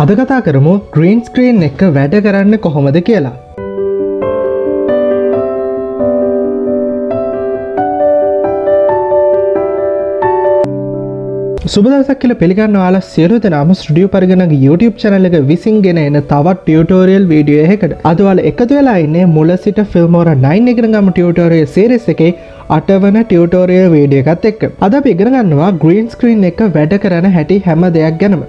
අද කතා කරමු green screen එක වැඩ කරන්නේ කොහොමද කියලා. සුබ දවසක් කියලා පිළිගන්න ඔයාලා සියලු දෙනාම ස්ටුඩියෝ පරිගණක YouTube channel එක විසින් ගෙන එන තවත් ටියුටෝරියල් වීඩියෝ එකකට. අද ඔයාලා එකතු වෙලා ඉන්නේ මුල සිට Filmora 9 ඉගෙන ගන්න ටියුටෝරියල් series එකේ 8 වන ටියුටෝරියල් වීඩියෝ එකත් එක්ක. අද අපි ඉගෙන ගන්නවා green screen එක වැඩ කරන හැටි හැම දෙයක් ගැනම.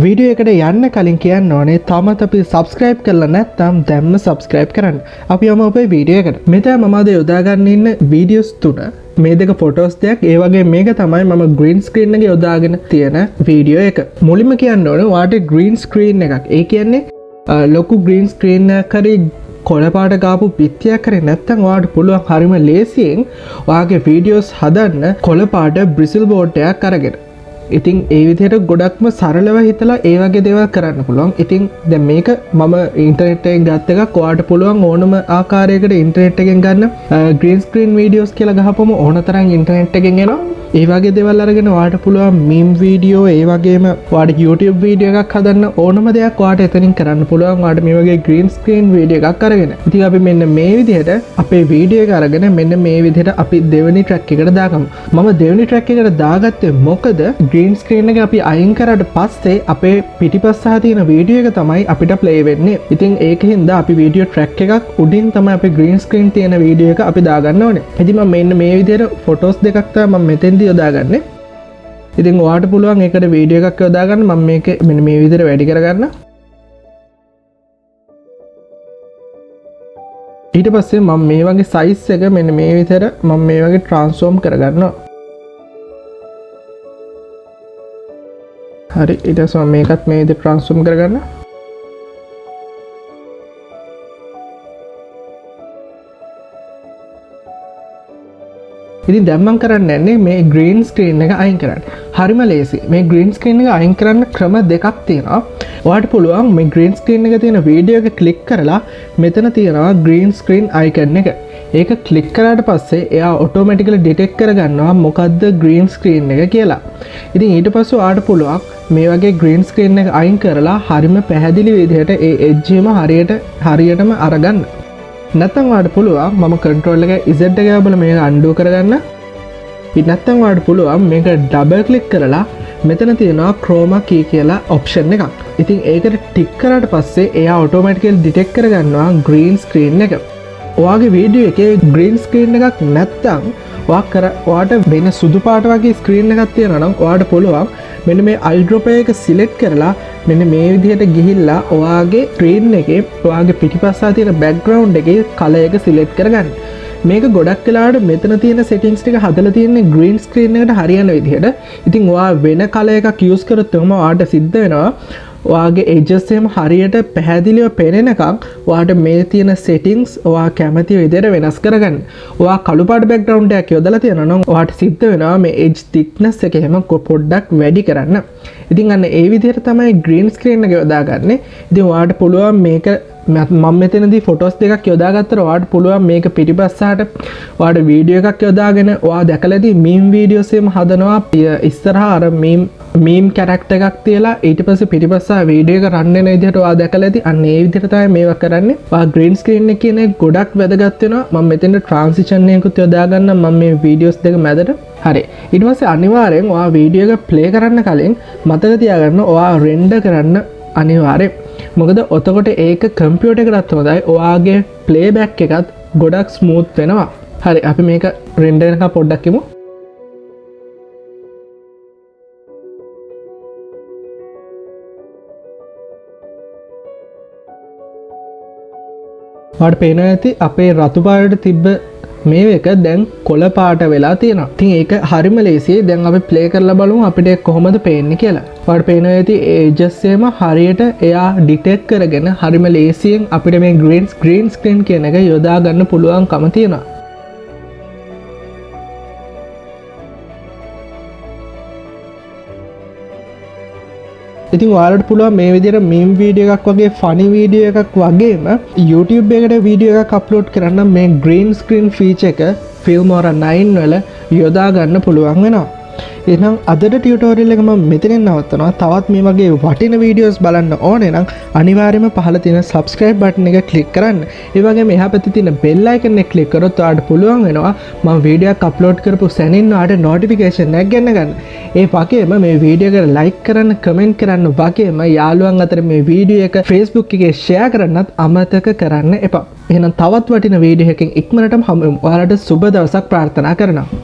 වීඩියෝ එකට යන්න කලින් කියන්න ඕනේ තාමත් අපි subscribe කරලා නැත්නම් දැන්ම subscribe කරන්න. අපි යමු අපේ වීඩියෝ එකට. මෙතන මම අද යොදා ගන්න ඉන්න වීඩියෝස් තුන මේ දෙක ෆොටෝස් දෙයක් ඒ වගේ මේක තමයි මම green screen එක යොදාගෙන තියෙන වීඩියෝ එක. මුලින්ම කියන්න ඕනේ ඔයාට green screen එකක්. ඒ කියන්නේ ලොකු green screen එකක් හරි කොළ පාට ගාපු පිටියක් හරි නැත්නම් ඔයාට පුළුවන් හරිම ලේසියෙන් ඔයාගේ වීඩියෝස් හදන්න කොළ පාට බ්‍රිසල් බෝඩ් එකක් අරගෙන. ඉතින් ඒ විදිහට ගොඩක්ම සරලව හිතලා ඒ වගේ දේවල් කරන්න පුළුවන්. ඉතින් දැන් මේක මම ඉන්ටර්නෙට් එකෙන් ගත්ත එකක්. ඔයාට පුළුවන් ඕනම ආකාරයකට ඉන්ටර්නෙට් එකෙන් ගන්න green screen videos කියලා ගහපුවම ඕන තරම් ඉන්ටර්නෙට් එකෙන් එනවා. ඒ වගේ දේවල් අරගෙන ඔයාට පුළුවන් meme video ඒ වගේම ඔයාට YouTube video එකක් හදන්න ඕනම දෙයක් ඔයාට එතනින් කරන්න පුළුවන්. ඔයාට මේ වගේ green screen video එකක් අරගෙන. ඉතින් අපි මෙන්න මේ විදිහට අපේ වීඩියෝ එක අරගෙන මෙන්න මේ විදිහට අපි දෙවෙනි track එකට දාගමු. මම දෙවෙනි track එකට දාගත්තේ මොකද green screen එක අපි අයින් කරාට පස්සේ අපේ පිටිපස්සහ තියෙන වීඩියෝ එක තමයි අපිට play වෙන්නේ. ඉතින් ඒකින්ද අපි වීඩියෝ track එකක් උඩින් තමයි අපි green screen තියෙන වීඩියෝ එක අපි දාගන්න ඕනේ. ඉතින් මම මෙන්න මේ විදිහට photos දෙකක් තමයි මම මෙතෙන්දී යොදාගන්නේ. ඉතින් ඔයාට පුළුවන් ඒකට වීඩියෝ එකක් යොදාගන්න. මම මේක මෙන්න මේ විදිහට වැඩි කරගන්න. ඊට පස්සේ මම මේ වගේ size එක මෙන්න මේ විදිහට මම මේ වගේ transform කරගන්නවා. හරි ඊට පස්සේ මම මේකත් මේ විදිහට transform කරගන්න. ඉතින් දැන් මම කරන්න යන්නේ මේ green screen එක අයින් කරන්න. හරිම ලේසි. මේ green screen එක අයින් කරන්න ක්‍රම දෙකක් තියෙනවා. ඔයාලට පුළුවන් මේ green screen එක තියෙන වීඩියෝ එක ක්ලික් කරලා මෙතන තියෙනවා green screen icon එක. ඒක ක්ලික් කරාට පස්සේ එයා ඔටෝමැටිකලි ඩිටෙක්ට් කරගන්නවා මොකද්ද green screen එක කියලා. ඉතින් ඊට පස්සේ ඔයාලට පුළුවන් මේ වගේ green screen එක අයින් කරලා හරිම පැහැදිලි විදිහට ඒ edge එකම හරියටම අරගන්න. නැත්නම් ඔයාලට පුළුවන් මම control එක Z එක ගාබල මේක undo කරගන්න. ඊට නැත්නම් ඔයාලට පුළුවන් මේක double click කරලා මෙතන තියෙනවා chroma key කියලා option එකක්. ඉතින් ඒකට ටික් කරාට පස්සේ එයා automatically detect කරගන්නවා green screen එක. ඔයාගේ වීඩියෝ එකේ green screen එකක් නැත්නම් ඔයාට වෙන සුදු පාට වගේ screen එකක් තියෙනවා නම් ඔයාට පුළුවන් මෙන්න මේ eyedropper එක select කරලා මෙන්න මේ විදිහට ගිහිල්ලා ඔයාගේ screen එකේ ඔයාගේ පිටිපස්සට තියෙන background එකේ color එක select කරගන්න. මේක ගොඩක් වෙලාවට මෙතන තියෙන settings ටික හදලා තියෙන්නේ green screen එකට හරියන විදිහට. ඉතින් ඔයා වෙන color එකක් use කරොත් ඔයාට සිද්ධ වෙනවා ඔයාගේ edges එහෙම හරියට පැහැදිලිව පේනකම් ඔයාට මේ තියෙන settings ඔයා කැමති විදිහට වෙනස් කරගන්න. ඔයා කළු පාට background එකක් යොදලා තියෙනවා නම් ඔයාට සිද්ධ වෙනවා මේ edge thickness එක එහෙම පොඩ්ඩක් වැඩි කරන්න. ඉතින් අන්න ඒ විදිහට තමයි green screen එක යොදාගන්නේ. ඉතින් ඔයාට පුළුවන් මේක මම මෙතනදී ෆොටෝස් දෙකක් යොදාගත්තට ඔයාට පුළුවන් මේක පිටිපස්සට ඔයාට වීඩියෝ එකක් යොදාගෙන ඔයා දැකලාදී මීම් වීඩියෝස් එහෙම හදනවා ඉස්සරහා අර මීම් කැරක්ටර් එකක් තියලා ඊට පස්සේ පිටිපස්ස වීඩියෝ එක රන් වෙන විදිහට ඔයා දැකලාදී අන්න ඒ විදිහට තමයි මේවා කරන්නේ. ඔයා green screen එක කියන එක ගොඩක් වැදගත් වෙනවා. මම මෙතෙන්ට transition එකකුත් යොදාගන්න මම මේ වීඩියෝස් දෙක මැදට. හරි. ඊට පස්සේ අනිවාර්යෙන් ඔයා වීඩියෝ එක play කරන්න කලින් මතක තියාගන්න ඔයා render කරන්න අනිවාර්යෙන්. මොකද ඔතකොට ඒක කම්පියුටර් එකකටත් හොඳයි. ඔයාගේ ප්ලේබැක් එකත් ගොඩක් ස්මූත් වෙනවා. හරි අපි මේක රෙන්ඩර් එකක පොඩ්ඩක් යමු. ඔයාලට පේනවා ඇති අපේ රතු පාටට තිබ්බ මේ එක දැන් කොළ පාට වෙලා තියෙනවා. ඉතින් ඒක හරිම ලේසියි. දැන් අපි ප්ලේ කරලා බලමු අපිට කොහොමද පේන්නේ කියලා. ඔයාලට පේනවා ඇති edges එකම හරියට එයා ඩිටෙක්ට් කරගෙන හරිම ලේසියෙන් අපිට මේ green screen කියන එක යොදා ගන්න පුළුවන්කම තියෙනවා. ඉතින් ඔයාලට පුළුවන් මේ විදිහට meme වීඩියෝ එකක් වගේ funny වීඩියෝ එකක් වගේම YouTube එකට වීඩියෝ එකක් අප්ලෝඩ් කරන්න මේ green screen feature එක Filmora 9 වල යොදා ගන්න පුළුවන් වෙනවා. එහෙනම් අදට ටියුටෝරියල් එක මම මෙතනින් නවත්තනවා. තවත් මේ වගේ වටින වීඩියෝස් බලන්න ඕනේ නම් අනිවාර්යයෙන්ම පහළ තියෙන subscribe button එක click කරන්න. ඒ වගේම එහා පැත්තේ තියෙන bell icon එක click කරොත් ඔයාලට පුළුවන් වෙනවා මම වීඩියෝ එකක් upload කරපු සැනින් ඔයාලට notification එකක් ගන්න. ඒ වගේම මේ වීඩියෝ එක like කරන්න, comment කරන්න වගේම යාළුවන් අතර මේ වීඩියෝ එක Facebook එකේ share කරන්නත් අමතක කරන්න එපා. එහෙනම් තවත් වටින වීඩියෝ එකකින් ඉක්මනටම හමු වෙමු. ඔයාලට සුබ දවසක් ප්‍රාර්ථනා කරනවා.